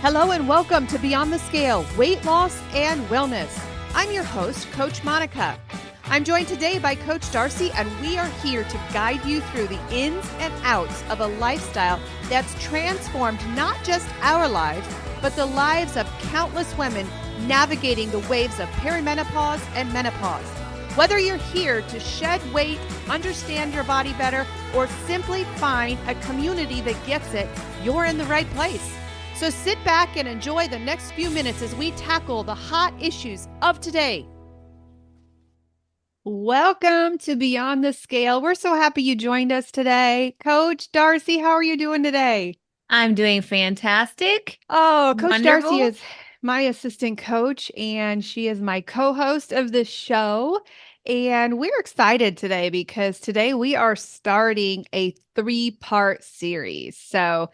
Hello and welcome to Beyond the Scale, Weight Loss and Wellness. I'm your host, Coach Monica. I'm joined today by Coach Darcy, and we are here to guide you through the ins and outs of a lifestyle that's transformed not just our lives, but the lives of countless women navigating the waves of perimenopause and menopause. Whether you're here to shed weight, understand your body better, or simply find a community that gets it, you're in the right place. So sit back and enjoy the next few minutes as we tackle the hot issues of today. Welcome to Beyond the Scale. We're so happy you joined us today. Coach Darcy, how are you doing today? I'm doing fantastic. Oh, Coach Darcy Wonderful. is my assistant coach, and she is my co-host of the show. And we're excited today because today we are starting a 3-part series. So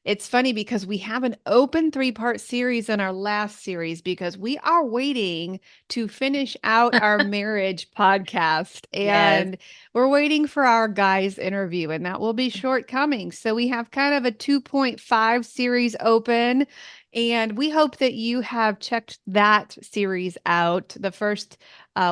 it's funny because we have an open 3-part series in our last series because we are waiting to finish out our marriage podcast, Yes. and we're waiting for our guys interview, and that will be shortcoming. So we have kind of a 2.5 series open, and we hope that you have checked that series out. The first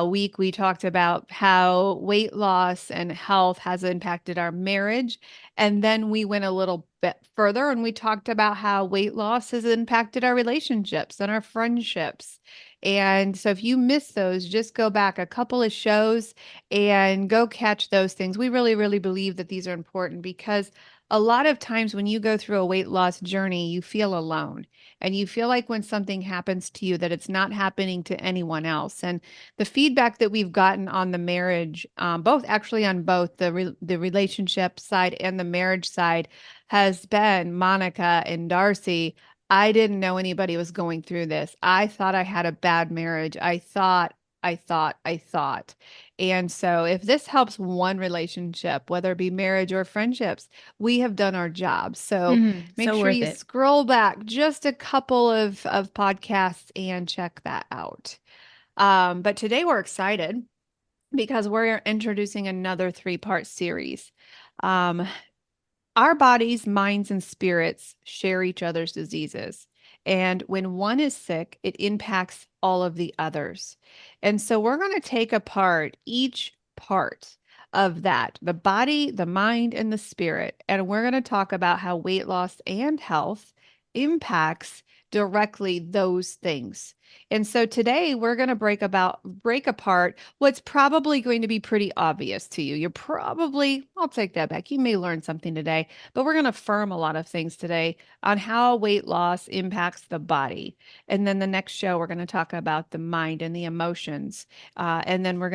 week we talked about how weight loss and health has impacted our marriage. And then we went a little bit further and we talked about how weight loss has impacted our relationships and our friendships. And so if you missed those, just go back a couple of shows and go catch those things. We really, really believe that these are important because a lot of times when you go through a weight loss journey, you feel alone and you feel like when something happens to you that it's not happening to anyone else. And the feedback that we've gotten on the marriage, both actually on both the relationship side and the marriage side, has been Monica and Darcy. I didn't know anybody was going through this. I thought I had a bad marriage. I thought. And so if this helps one relationship, whether it be marriage or friendships, we have done our job. So make So sure worth you it. scroll back just a couple of podcasts and check that out. But today we're excited because we're introducing another 3-part series. Um, our bodies, minds, and spirits share each other's diseases. And when one is sick, it impacts all of the others. And so we're going to take apart each part of that, the body, the mind, and the spirit. And we're going to talk about how weight loss and health impacts directly those things. And so today we're going to break apart what's probably going to be pretty obvious to you. I'll take that back. You may learn something today, but we're going to affirm a lot of things today on how weight loss impacts the body. And then the next show, we're going to talk about the mind and the emotions. And then we're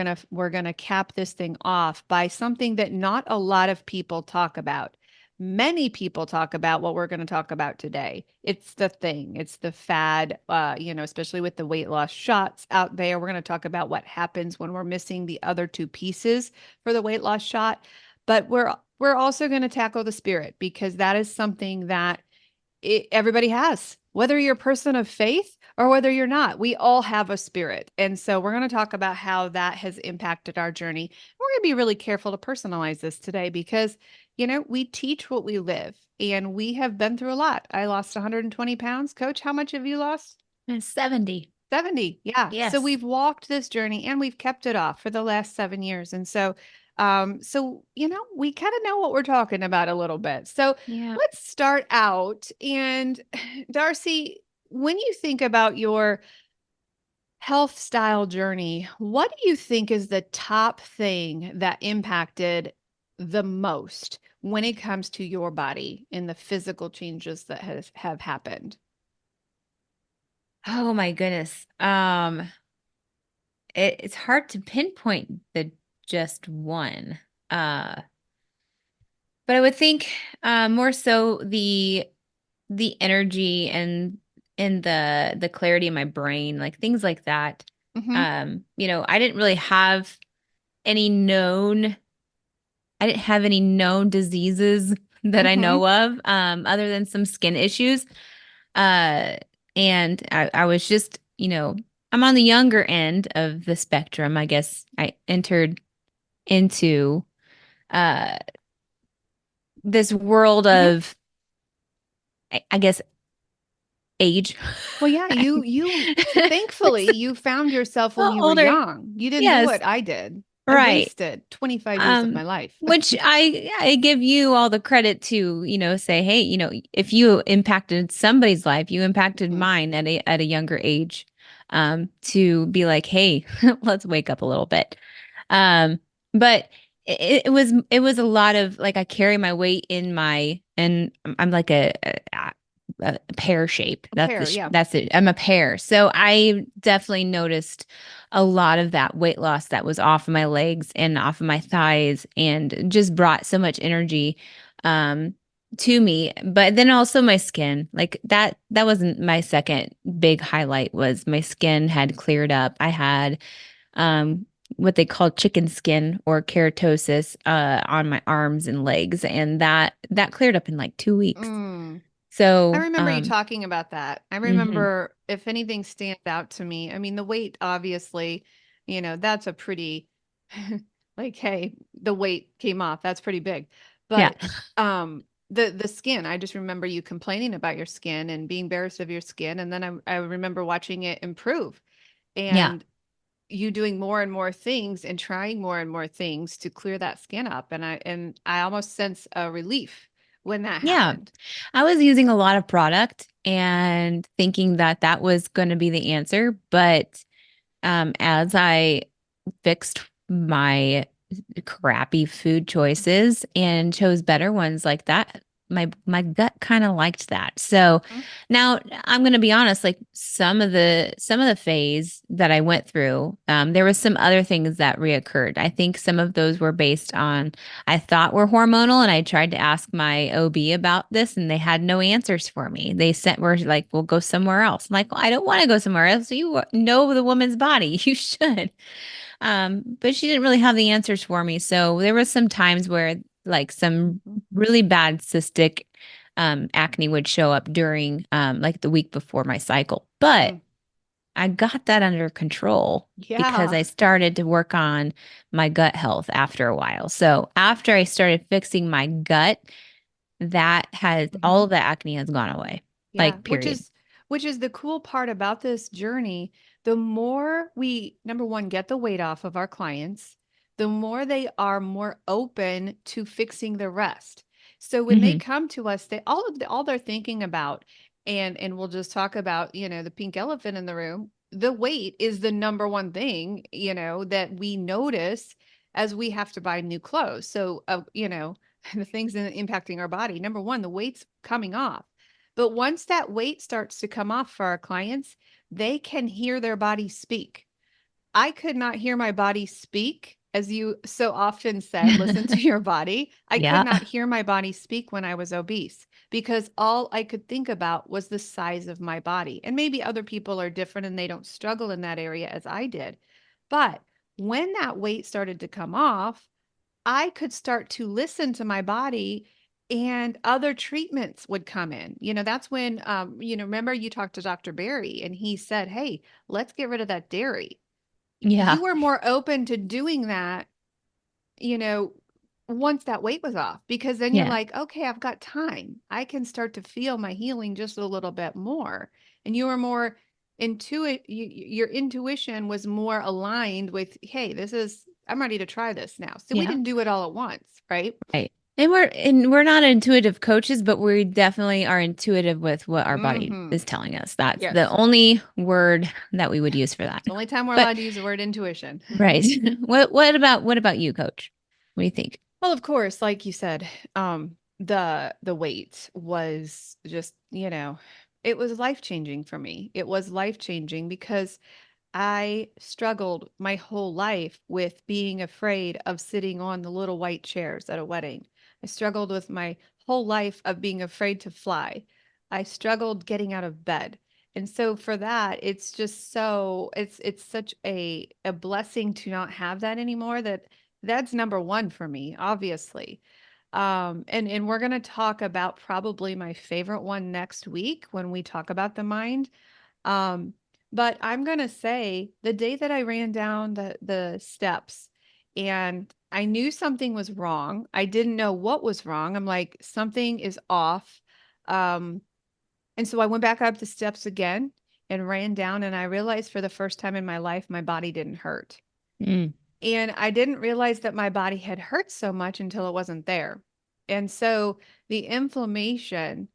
going to cap this thing off by something that not a lot of people talk about. Many people talk about what we're going to talk about today. It's the thing, it's the fad, especially with the weight loss shots out there. We're going to talk about what happens when we're missing the other two pieces for the weight loss shot. But we're also going to tackle the spirit because that is something that everybody has, whether you're a person of faith or whether you're not. We all have a spirit. And so we're going to talk about how that has impacted our journey. We're going to be really careful to personalize this today because, we teach what we live and we have been through a lot. I lost 120 pounds. Coach, how much have you lost? And 70. 70. Yeah. So Yes. we've walked this journey and we've kept it off for the last 7 years. And so we kind of know what we're talking about a little bit. So Yeah. let's start out. And Darcy, when you think about your health style journey, what do you think is the top thing that impacted the most when it comes to your body and the physical changes that have happened? Oh my goodness. It's hard to pinpoint the just one. Uh, but I would think more so the energy and the clarity in my brain, like things like that. Mm-hmm. I didn't really have any known I didn't have any known diseases that I Mm-hmm. know of, other than some skin issues. Uh, and I was just, I'm on the younger end of the spectrum. I guess I entered into uh, this world Mm-hmm. of, I guess, age. Well, yeah, you thankfully you found yourself when you were Older. young. You didn't do Yes, what I did. I right. wasted 25 years of my life. Which I give you all the credit to, say, hey, if you impacted somebody's life, you impacted Mhm. mine at a younger age, to be like, hey, let's wake up a little bit. Um, but it was a lot of like I carry my weight in my and I'm like a pear shape. A pair, yeah. That's it. I'm a pear. So I definitely noticed a lot of that weight loss that was off of my legs and off of my thighs and just brought so much energy um to me. But then also my skin. Like that wasn't my second big highlight was my skin had cleared up. I had um what they call chicken skin or keratosis on my arms and legs, and that cleared up in like 2 weeks. Mm. I So remember you talking about that. I mhm. remember if anything stands out to me, I mean, the weight, obviously, that's a pretty, like, hey, the weight came off. That's pretty big. Yeah. But the skin, I just remember you complaining about your skin and being embarrassed of your skin. And then I remember watching it improve Yeah. and you doing more and more things and trying more and more things to clear that skin up. And I almost sense a relief when that Yeah. happened. I was using a lot of product and thinking that that was going to be the answer, but as I fixed my crappy food choices and chose better ones like that, my gut kind of liked that. So now I'm going to be honest, like some of the phase that I went through, there was some other things that reoccurred. I think some of those were based on I thought were hormonal, and I tried to ask my OB about this, and they had no answers for me. They sent were like, "We'll go somewhere else." I'm like, well, I don't want to go somewhere else. You know the woman's body, you should. But she didn't really have the answers for me. So there was some times where like some Mhm. really bad cystic acne would show up during like the week before my cycle. But Mm. I got that under control because Yeah. I started to work on my gut health after a while. So after I started fixing my gut, that has all Mhm. of the acne has gone away. Yeah, Like which period. is which is the cool part about this journey. The more we, number one, get the weight off of our clients, the more they are more open to fixing the rest. So when they Hmm. come to us, all they're thinking about, and we'll just talk about, the pink elephant in the room. The weight is the number one thing, that we notice as we have to buy new clothes. So, the things impacting our body. Number one, the weight's coming off. But once that weight starts to come off for our clients, they can hear their body speak. I could not hear my body speak, as you so often said, listen to your body. I could Yeah. not hear my body speak when I was obese because all I could think about was the size of my body. And maybe other people are different and they don't struggle in that area as I did. But when that weight started to come off, I could start to listen to my body and other treatments would come in. That's when, remember you talked to Dr. Barry and he said, hey, let's get rid of that dairy. Yeah. You were more open to doing that, you know, once that weight was off, because then you're Yeah. like, okay, I've got time. I can start to feel my healing just a little bit more. And you were more your intuition was more aligned with, hey, I'm ready to try this now. So we Yeah. didn't do it all at once, right? Right. And we're not intuitive coaches, but we definitely are intuitive with what our body Mm-hmm. is telling us. That's the Yes. only word that we would use for that. It's the only time we're But allowed to use the word intuition. right. What about you, coach? What do you think? Well, of course, like you said, the weight was just, it was life-changing for me. It was life-changing because I struggled my whole life with being afraid of sitting on the little white chairs at a wedding. I struggled with my whole life of being afraid to fly. I struggled getting out of bed. And so for that, it's just it's such a blessing to not have that anymore. That's number one for me, obviously. And we're going to talk about probably my favorite one next week when we talk about the mind. um, but I'm gonna say the day that I ran down the steps and I knew something was wrong. I didn't know what was wrong. I'm like, something is off. Um, And so I went back up the steps again and ran down, and I realized for the first time in my life, my body didn't hurt. Mm. And I didn't realize that my body had hurt so much until it wasn't there. And so the inflammation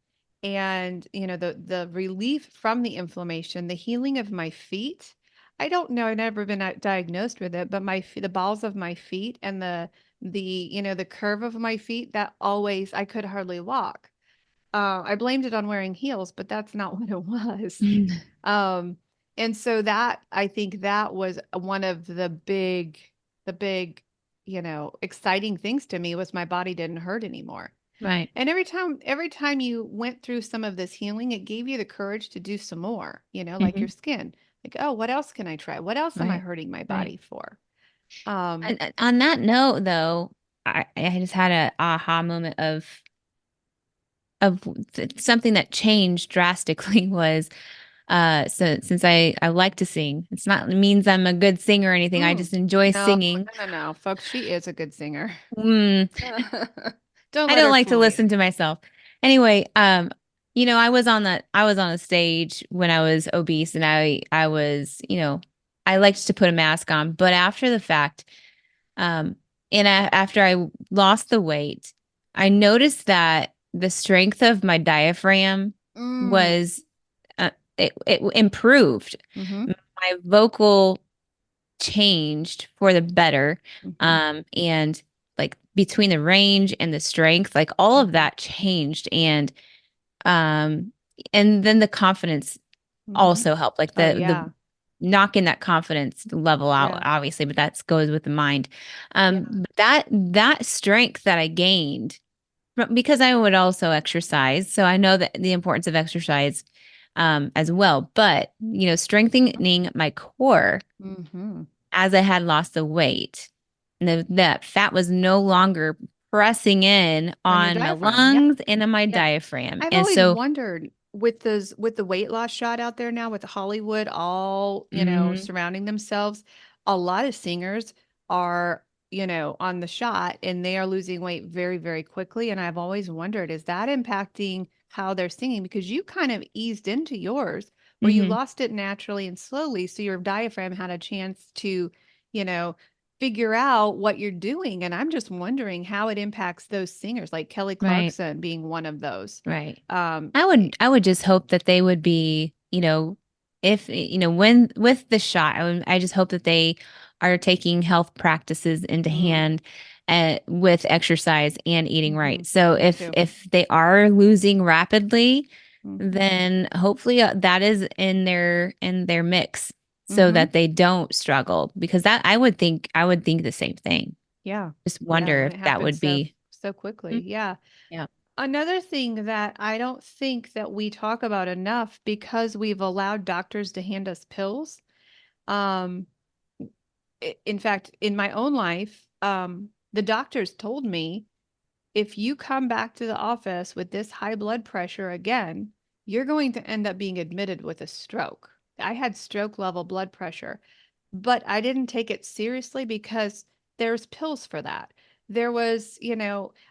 and, the relief from the inflammation, the healing of my feet. I don't know, I've never been diagnosed with it, but the balls of my feet and the curve of my feet, that always, I could hardly walk. I blamed it on wearing heels, but that's not what it was. Um, and so that, I think that was one of the big, exciting things to me, was my body didn't hurt anymore. Right. And every time you went through some of this healing, it gave you the courage to do some more, like Hmm. your skin. Like, oh, what else can I try? What else am I Right. hurting my Right. body for? Um, And on that note, though, I just had a aha moment of something that changed drastically was so since I like to sing, it's not it means I'm a good singer or anything. I mm, just enjoy no, singing. no, no, no, folks, she is a good singer. Mm, Don't I let don't her like to fool you. listen to myself. Anyway, I was on a stage when I was obese and I was, I liked to put a mask on, but after the fact, um, after I lost the weight, I noticed that the strength of my diaphragm Mm, was it improved. mm-hmm, My vocal changed for the better. mm-hmm, And like between the range and the strength, like all of mm-hmm, that changed. Um, and then the confidence mm-hmm. also helped, like Oh the yeah, knocking that confidence level out, yeah, obviously, but that goes with the mind. yeah. But that strength that I gained because I would also exercise, so I know that the importance of exercise as well. But strengthening my core Mm-hmm. as I had lost the weight, and that fat was no longer pressing in On your on my diaphragm, yeah. lungs and on my Yeah. diaphragm, I've and always so. wondered with the weight loss shot out there now, with Hollywood all, Mhm. surrounding themselves, a lot of singers are, on the shot, and they are losing weight very, very quickly. And I've always wondered, is that impacting how they're singing? Because you kind of eased into yours where you Mhm. lost it naturally and slowly. So your diaphragm had a chance to, you know, figure out what you're doing. And I'm just wondering how it impacts those singers, like Kelly Right. Clarkson being one of those. Right. Um, I would just hope that they would be, if when with the shot, I just hope that they are taking health practices into mm, hand with exercise and eating mhm, right. So me if too. if they are losing rapidly, Mhm, then hopefully that is in their mix so mhm, that they don't struggle because that I would think the same thing. yeah, Just yeah. wonder When if it that happens would so be. so Mm. quickly, yeah. Yeah. Another thing that I don't think that we talk about enough, because we've allowed doctors to hand us pills. Um, in fact, in my own life, the doctors told me, if you come back to the office with this high blood pressure again, you're going to end up being admitted with a stroke. I had stroke level blood pressure, but I didn't take it seriously because there's pills for that. There was,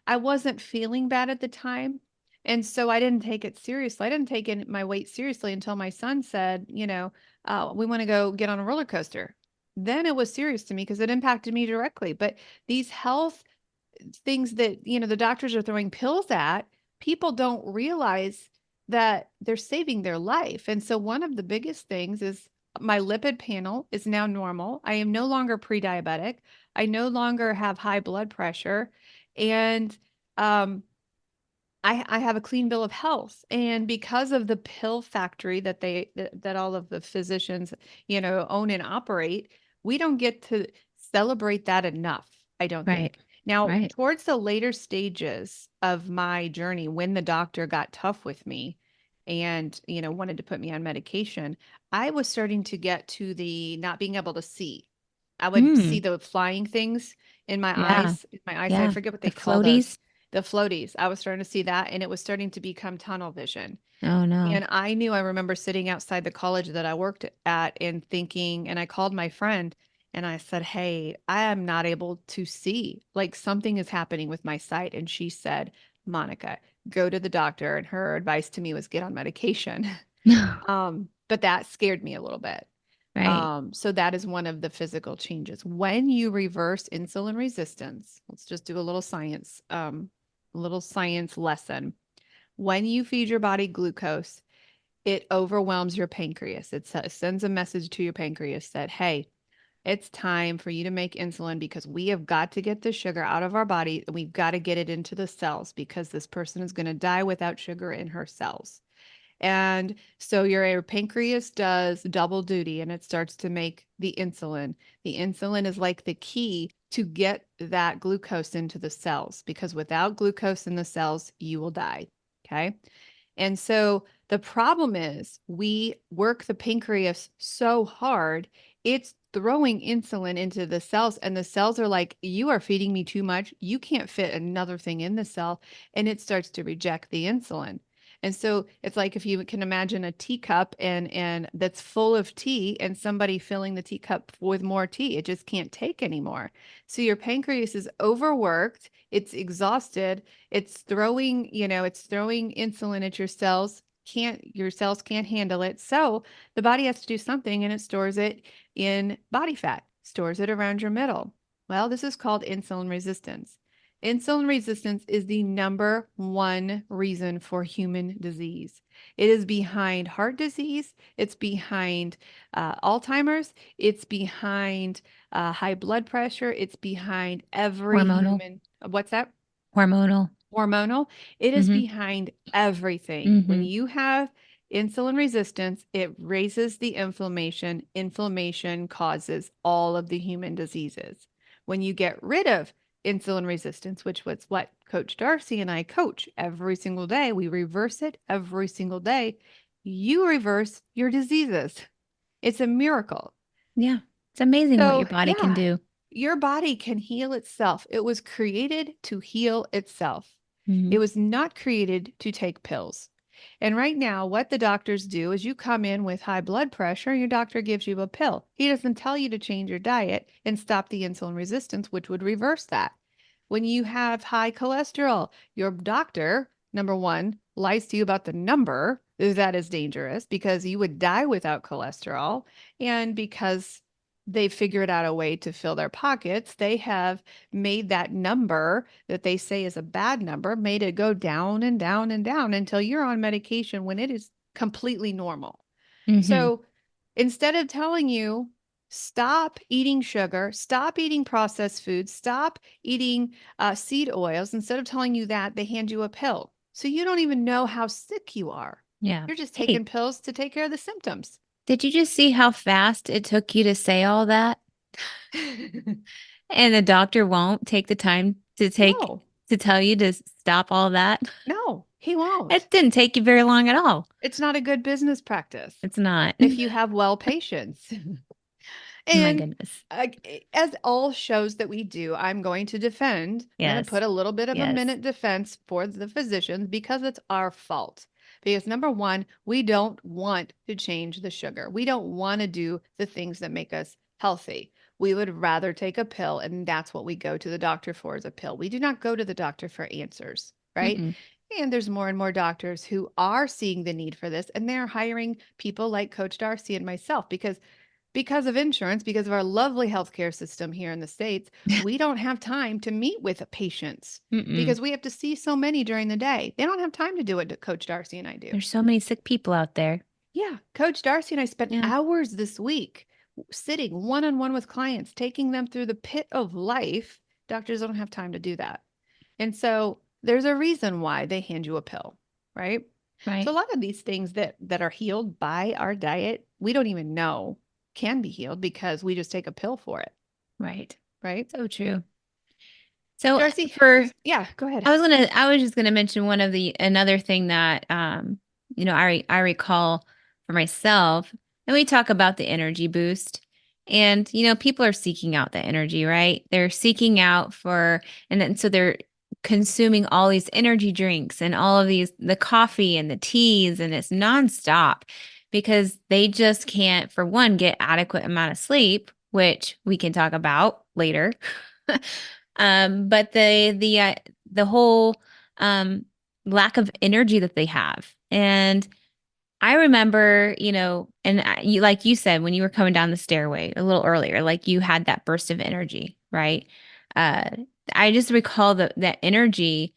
I wasn't feeling bad at the time. And so I didn't take it seriously. I didn't take my weight seriously until my son said, we want to go get on a roller coaster. Then it was serious to me because it impacted me directly. But these health things that, the doctors are throwing pills at, people don't realize that they're saving their life. And so one of the biggest things is my lipid panel is now normal. I am no longer pre-diabetic. I no longer have high blood pressure. And um, I have a clean bill of health. And because of the pill factory that all of the physicians, own and operate, we don't get to celebrate that enough, I don't Right. think. Now, Right. towards the later stages of my journey, when the doctor got tough with me and, wanted to put me on medication, I was starting to get to the not being able to see. I would see Mm. the flying things in my Yeah. eyes, in my eyesight. I Yeah. forget what The they call those, floaties. the floaties. I was starting to see that, and it was starting to become tunnel vision. Oh no. And I remember sitting outside the college that I worked at and thinking, and I called my friend and I said, "Hey, I am not able to see. Like, something is happening with my sight." And she said, "Monica, go to the doctor. And her advice to me was get on medication. But that scared me a little bit. Right. So that is one of the physical changes. When you reverse insulin resistance, let's just do a little science lesson. When you feed your body glucose, it overwhelms your pancreas. It sends a message to your pancreas that, hey, it's time for you to make insulin because we have got to get the sugar out of our body and we've got to get it into the cells because this person is going to die without sugar in her cells. And so your pancreas does double duty and it starts to make the insulin. The insulin is like the key to get that glucose into the cells because without glucose in the cells, you will die. Okay. And so the problem is we work the pancreas so hard, it's throwing insulin into the cells, and the cells are like, you are feeding me too much. You can't fit another thing in the cell. And it starts to reject the insulin. And so it's like if you can imagine a teacup and that's full of tea and somebody filling the teacup with more tea, it just can't take anymore. So your pancreas is overworked, it's exhausted, it's throwing insulin at your cells. Your cells can't handle it. So the body has to do something and it stores it in body fat, stores it around your middle. Well, this is called insulin resistance. Insulin resistance is the number one reason for human disease. It is behind heart disease. It's behind Alzheimer's. It's behind high blood pressure. It's behind every Hormonal. human. What's that? Hormonal. Hormonal. It is Mm-hmm. behind everything. When Mm-hmm. you have insulin resistance, it raises the inflammation. Inflammation causes all of the human diseases. When you get rid of insulin resistance, which was what Coach Darcy and I coach every single day, we reverse it every single day. You reverse your diseases. It's a miracle. Yeah. It's amazing what your So, body can yeah, do. your body can heal itself. It was created to heal itself. Mm-hmm. It was not created to take pills. And right now, what the doctors do is you come in with high blood pressure, your doctor gives you a pill. He doesn't tell you to change your diet and stop the insulin resistance, which would reverse that. When you have high cholesterol, your doctor, number one, lies to you about the number. That is dangerous because you would die without cholesterol. And because they figured out a way to fill their pockets, they have made that number that they say is a bad number, made it go down and down and down until you're on medication when it is completely normal. Mm-hmm. So instead of telling you, stop eating sugar, stop eating processed foods, stop eating seed oils, instead of telling you that, they hand you a pill. So you don't even know how sick you are. Yeah. You're just Hey, taking pills to take care of the symptoms. did you just see how fast it took you to say all that? And the doctor won't take the time No, to tell you to stop all that? no, he won't. It didn't take you very long at all. It's not a good business practice It's not. if you have well patients. My And goodness. as all shows that we do, I'm going to defend. I'm going to Yes. put a little bit of a Yes. minute defense for the physicians because it's our fault. Because number one, we don't want to change the sugar. We don't want to do the things that make us healthy. We would rather take a pill, and that's what we go to the doctor for is a pill. We do not go to the doctor for answers, right? Mm-mm. And there's more and more doctors who are seeing the need for this, and they're hiring people like Coach Darcy and myself because of insurance, because of our lovely healthcare system here in the States, we don't have time to meet with patients Mm-mm. because we have to see so many during the day. They don't have time to do what Coach Darcy and I do. There's so many sick people out there. Yeah, Coach Darcy and I spent Yeah. hours this week sitting one on one with clients, taking them through the pit of life. Doctors don't have time to do that. And so there's a reason why they hand you a pill, right? So Right. a lot of these things that are healed by our diet, we don't even know can be healed because we just take a pill for it, Right. right? So true. So Darcy, for yeah, go ahead. I was just gonna mention another thing that I recall for myself, and we talk about the energy boost. And people are seeking out the energy, right? They're seeking out for and then so they're consuming all these energy drinks and all of the coffee and the teas, and it's nonstop because they just can't, for one, get adequate amount of sleep, which we can talk about later. But the whole lack of energy that they have. And I remember, and like you said, when you were coming down the stairway a little earlier, like you had that burst of energy, right? Uh, I just recall that energy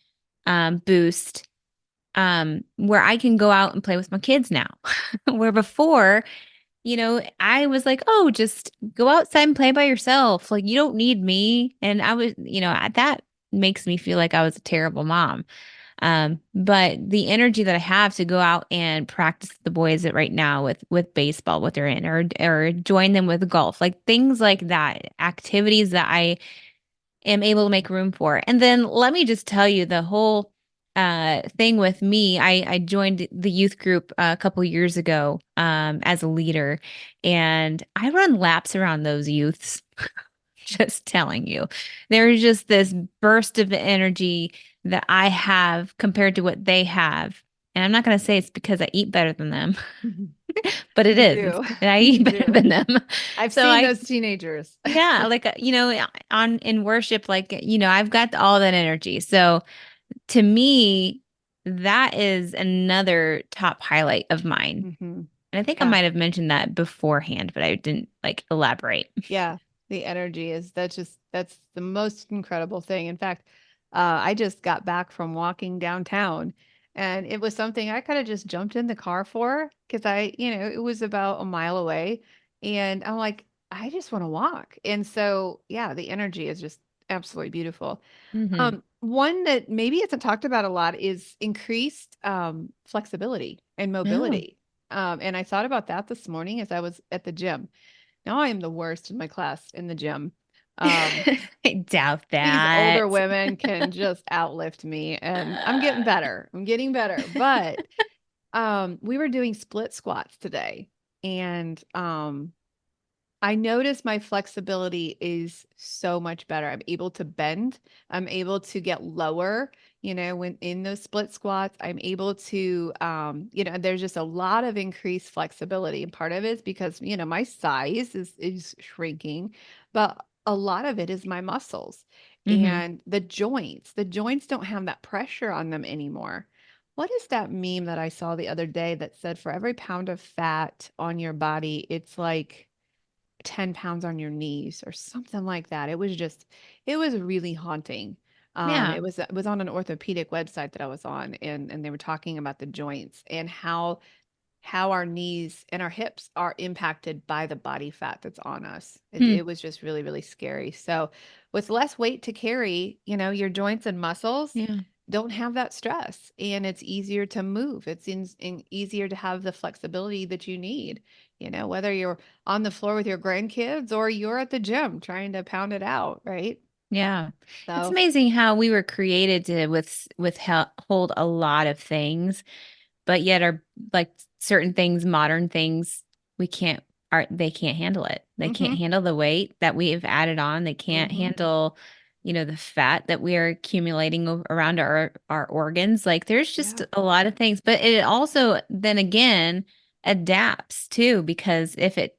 boost where I can go out and play with my kids now. Where before, I was like, oh, just go outside and play by yourself. Like, you don't need me. And I was, that makes me feel like I was a terrible mom. But the energy that I have to go out and practice the boys at right now with baseball, what they're in, or join them with golf, like things like that, activities that I am able to make room for. And then let me just tell you the whole thing with me. I joined the youth group a couple years ago as a leader, and I run laps around those youths. Just telling you, there's just this burst of energy that I have compared to what they have. And I'm not going to say it's because I eat better than them, but it You is. do. I You eat better do. than them. I've So seen I, those teenagers. yeah, like, on in worship, like, I've got all that energy. So to me, that is another top highlight of mine. Hmm. And I think I Yeah. might have mentioned that beforehand, but I didn't like elaborate. Yeah. The energy is that's the most incredible thing. In fact, I just got back from walking downtown and it was something I could have just jumped in the car for because it was about a mile away. And I'm like, I just want to walk. And so, yeah, the energy is just absolutely beautiful. Hmm. One that maybe isn't talked about a lot is increased flexibility and Oh. mobility. And I thought about that this morning as I was at the gym. Now I am the worst in my class in the gym. Um, I doubt these older that. women can just outlift me, and I'm getting better. I'm getting better. But we were doing split squats today, and I notice my flexibility is so much better. I'm able to bend. I'm able to get lower, when in those split squats, I'm able to, there's just a lot of increased flexibility. And part of it is because, my size is shrinking, but a lot of it is my muscles Hmm. and the joints. The joints don't have that pressure on them anymore. What is that meme that I saw the other day that said for every pound of fat on your body, it's like 10 pounds on your knees or something like that. It was really haunting. Yeah. It was on an orthopedic website that I was on and they were talking about the joints and how our knees and our hips are impacted by the body fat that's on us. It Hmm. was just really, really scary. So, with less weight to carry, your joints and muscles Yeah. don't have that stress and it's easier to move. Easier to have the flexibility that you need, whether you're on the floor with your grandkids or you're at the gym trying to pound it out, right? Yeah. It's So, amazing how we were created to hold a lot of things, but yet are like certain things, modern things, we can't they can't handle it. They can't mhm, handle the weight that we've added on. They can't mhm. handle, the fat that we are accumulating around our organs. Like there's just Yeah. a lot of things, but it also then again adapts too, because if it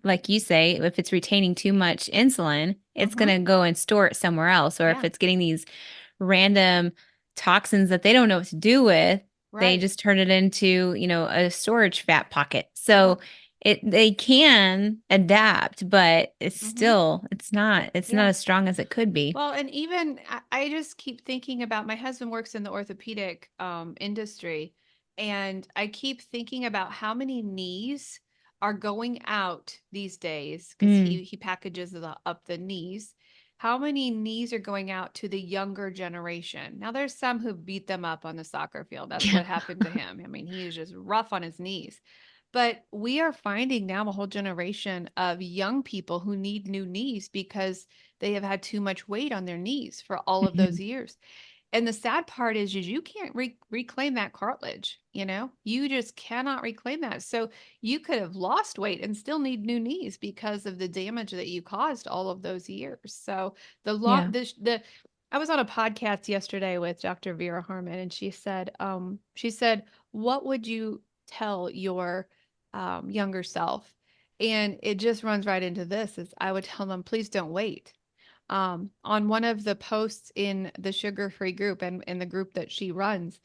like you say, if it's retaining too much insulin, it's going Uh-huh. to go and store it somewhere else. Or if Yeah. it's getting these random toxins that they don't know what to do with, they Right. just turn it into, a storage fat pocket. Yeah. So they can adapt, but Mhm. it's not Yeah. as strong as it could be. Well, and even I just keep thinking about my husband works in the orthopedic industry, and I keep thinking about how many knees are going out these days because Mm. he packages up the knees. How many knees are going out to the younger generation? Now, there's some who beat them up on the soccer field. That's Yeah. what happened to him. I mean, he is just rough on his knees. But we are finding now a whole generation of young people who need new knees because they have had too much weight on their knees for all of those Mhm. years. And the sad part is you can't reclaim that cartilage, You just cannot reclaim that. So you could have lost weight and still need new knees because of the damage that you caused all of those years. So the long Yeah. the I was on a podcast yesterday with Dr. Vera Harmon and she said, "What would you tell your younger self?" And it just runs right into this is I would tell them, please don't wait. On one of the posts in the sugar-free group and in the group that she runs,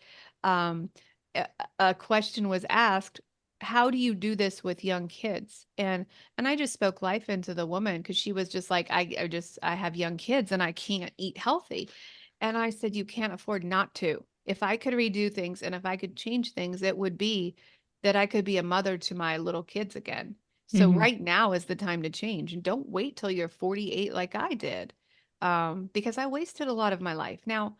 um, a, a question was asked, how do you do this with young kids? And I just spoke life into the woman because she was just like, I have young kids and I can't eat healthy. And I said, you can't afford not to. If I could redo things and if I could change things, it would be that I could be a mother to my little kids again. So Hmm. right now is the time to change, and don't wait till you're 48 like I did, because I wasted a lot of my life. Now,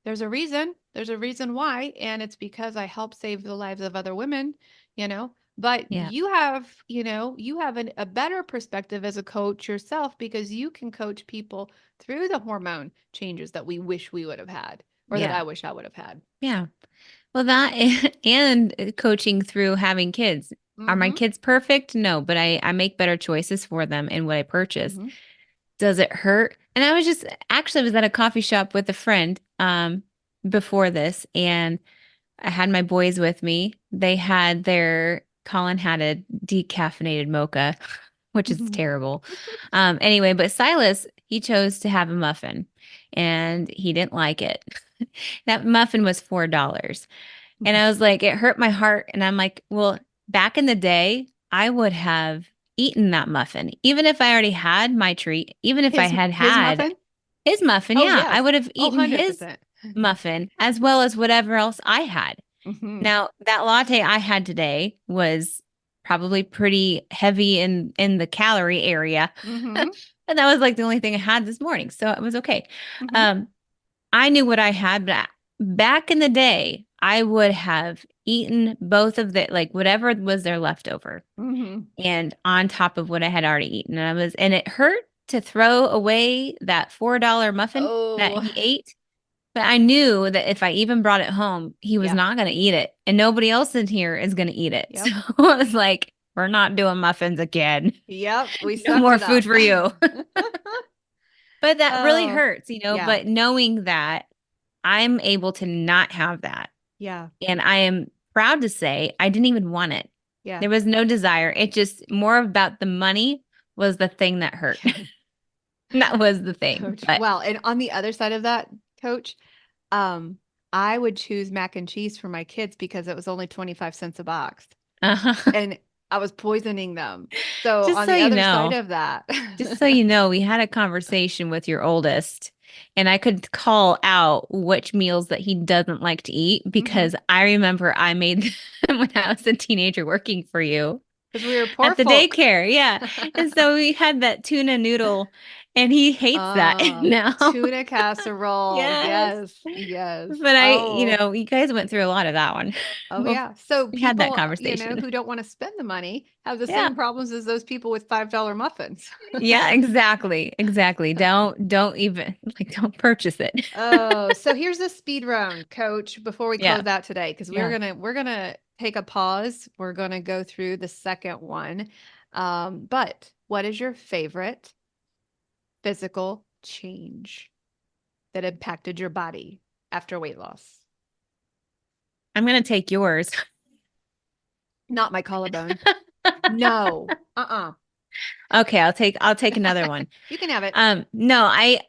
there's a reason. There's a reason why, and it's because I helped save the lives of other women, you know. But Yeah. you have a better perspective as a coach yourself because you can coach people through the hormone changes that we wish we would have had, or that Yeah. I wish I would have had. Yeah. Well, that and coaching through having kids. Are my Mm-hmm. kids perfect? No, but I make better choices for them in what I purchase. Mm-hmm. Does it hurt? And I was just actually was at a coffee shop with a friend before this, and I had my boys with me. They had Colin had a decaffeinated mocha, which is terrible. Anyway, but Silas, he chose to have a muffin and he didn't like it. That muffin was $4. And I was like, it hurt my heart. And I'm like, well, back in the day, I would have eaten that muffin, even if I already had my treat, even if I had His had muffin? his muffin. Oh, Yeah, I yes. would have Oh, eaten his 100%. muffin as well as whatever else I had. Mm-hmm. Now, that latte I had today was probably pretty heavy in the calorie area. Mm-hmm. And that was like the only thing I had this morning, so it was okay. Mm-hmm. Um, I knew what I had, but back in the day, I would have eaten both of the like whatever was there left over Mm-hmm. and on top of what I had already eaten. And it hurt to throw away that $4 muffin that Oh, he ate. But I knew that if I even brought it home, he was yeah. not going to eat it, and nobody else in here is going to eat it. So Yep. I was like, we're not doing muffins again. Yep. We No sucked more it food up. for you. But that really Oh, hurts. yeah. But knowing that I'm able to not have that. Yeah. And I am proud to say I didn't even want it. Yeah. There was no desire. It just more about the money was the thing that hurt. Yeah. That was the thing. Coach. But Well, and on the other side of that, coach, um, I would choose mac and cheese for my kids because it was only 25 cents a box uh and I was poisoning them. So just on so the you other side know, of that, just so you know, we had a conversation with your oldest, and I could call out which meals that he doesn't like to eat hmm, because I remember I made them when I was a teenager working for you because we were poor at the folk. daycare. Yeah. And so we had that tuna noodle, and he hates that now. Tuna casserole. Yes. Yes, yes. But Oh, you guys went through a lot of that one. oh Well, yeah. So we had that people, conversation. who don't want to spend the money have the Yeah. same problems as those people with $5 muffins. Yeah, exactly. Exactly. Don't even don't purchase it. Oh, so here's a speed round, coach, before we Yeah. close out today, because Yeah. we're gonna take a pause. We're gonna go through the second one. But what is your favorite physical change that impacted your body after weight loss? I'm gonna take yours. Not my collarbone. No. Uh-uh. Okay, I'll take another one. You can have it. No, I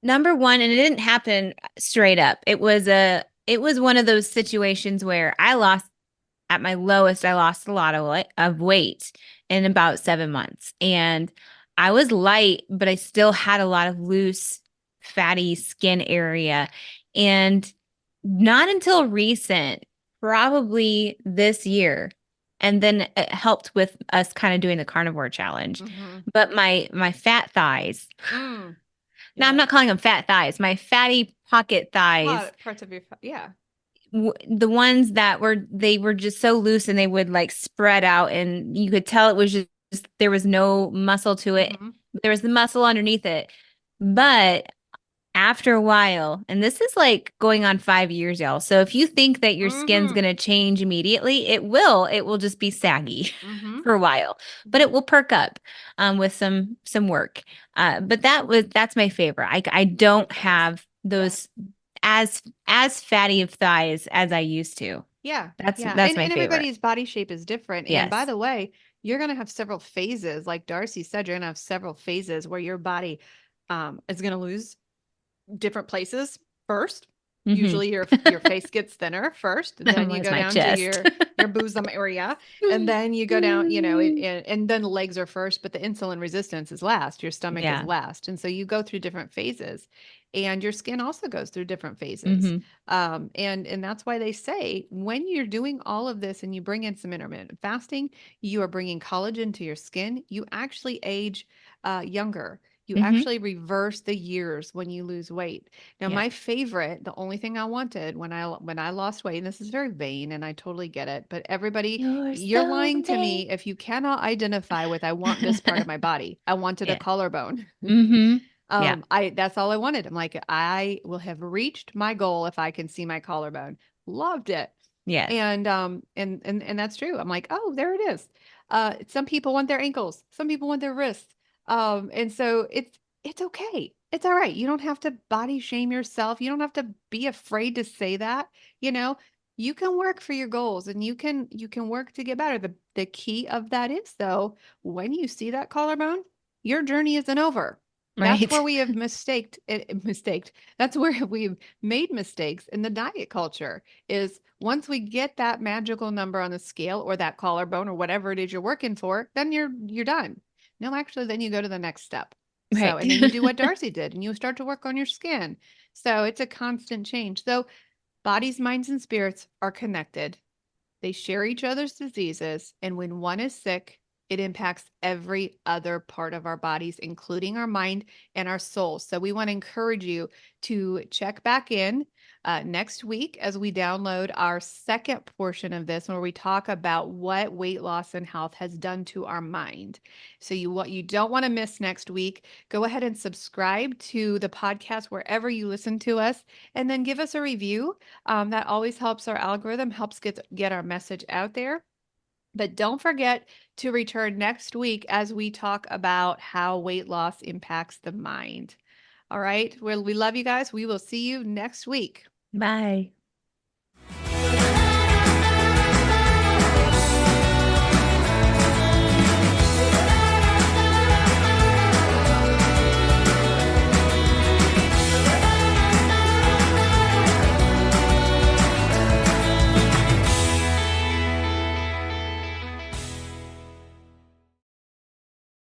number one, and it didn't happen straight up. It was one of those situations where I lost at my lowest, I lost a lot of weight in about 7 months. And I was light, but I still had a lot of loose, fatty skin area. And not until recent, probably this year. And then it helped with us kind of doing the carnivore challenge. Mm-hmm. But my fat thighs, Mm. now I'm Yeah. not calling them fat thighs, my fatty pocket thighs, Parts of your, yeah. the ones that they were just so loose and they would like spread out and you could tell it was just there was no muscle to it. Mm-hmm. There was the muscle underneath it. But after a while, and this is like going on 5 years, y'all. So if you think that your skin's Mm-hmm. going to change immediately, it will. It will just be saggy Mm-hmm. for a while, but Mm-hmm. it will perk up with some work. But that's my favorite. I don't It does. have Yeah. those as fatty of thighs as I used to. Yeah, That's yeah. that's my And favorite. everybody's body shape is different. And by Yes. the way, you're going to have several phases. Like Darcy said, you're going to have several phases where your body is going to lose different places first. Hmm. Usually your face gets thinner first, then you Where's go my down to chest? your bosom area, and then you go down, and then legs are first, but the insulin resistance is last, your stomach is Yeah. last. And so you go through different phases, and your skin also goes through different phases. Hmm. And that's why they say when you're doing all of this and you bring in some intermittent fasting, you are bringing collagen to your skin. You actually age younger. You Hmm. actually reverse the years when you lose weight. Now, Yeah. my favorite, the only thing I wanted when I lost weight, and this is very vain, and I totally get it, but everybody, You're you're so lying to vain. me if you cannot identify with I want this part of my body. I wanted a Yeah. collarbone. Hmm. Yeah. I that's all I wanted. I'm like, I will have reached my goal if I can see my collarbone. Loved it. Yes. And that's true. I'm like, oh, there it is. Some people want their ankles, some people want their wrists. And so it's okay. It's all right. You don't have to body shame yourself. You don't have to be afraid to say that. You know, you can work for your goals and you can work to get better. The key of that is though, when you see that collarbone, your journey isn't over. That's where Right. we have mistaked. That's where we've made mistakes in the diet culture is once we get that magical number on the scale or that collarbone or whatever it is you're working for, then you're done. No, actually, then you go to the next step. So, Right. and then you do what Darcy did and you start to work on your skin. So it's a constant change. So bodies, minds, and spirits are connected. They share each other's diseases, and when one is sick, it impacts every other part of our bodies, including our mind and our soul. So, we want to encourage you to check back in next week as we download our second portion of this, where we talk about what weight loss and health has done to our mind. So, what you don't want to miss next week, go ahead and subscribe to the podcast wherever you listen to us, and then give us a review. That always helps our algorithm, helps get our message out there. But don't forget to return next week as we talk about how weight loss impacts the mind. All right. Well, we love you guys. We will see you next week. Bye.